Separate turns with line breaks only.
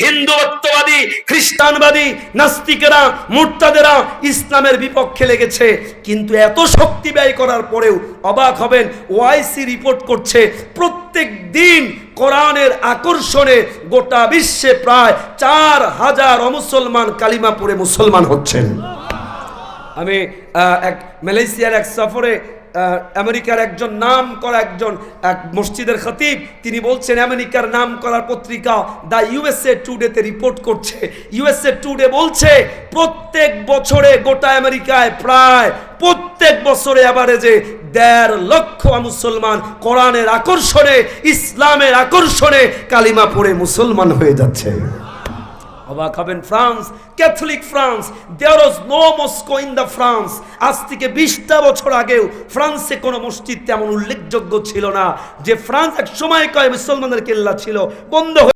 হিন্দুত্ববাদী, খ্রিস্টানবাদী, নাস্তিকেরা, মুরতাদেরা ইসলামের বিপক্ষে লেগেছে, কিন্তু এত শক্তি ব্যয় করার পরেও অবাক হবেন, ওআইসি রিপোর্ট করছে প্রত্যেক দিন কোরআনের আকর্ষণে গোটা বিশ্বে প্রায় 4000 অমুসলমান কালিমা পড়ে মুসলমান হচ্ছেন। আমি এক মালয়েশিয়ার এক সফরে আমেরিকার একজন নাম করা এক মসজিদের খতিব তিনি বলছেন, আমেরিকার নাম করা পত্রিকা দ্য ইউএসএ টুডেতে রিপোর্ট করছে, ইউএসএ টুডে বলছে প্রত্যেক বছরে গোটা আমেরিকায় প্রায় প্রত্যেক বছরে এভারেজে 1.5 লক্ষ মুসলমান কোরআনের আকর্ষণে, ইসলামের আকর্ষণে কালিমা পড়ে মুসলমান হয়ে যাচ্ছে। অবাক হবেন, France, Catholic France, there was no mosque in the France. আজ থেকে 20টা বছর আগেও ফ্রান্সে কোনো মসজিদ তেমন উল্লেখযোগ্য ছিল না, যে ফ্রান্স এক সময় কয় মুসলমানদের কেল্লা ছিল, বন্ধ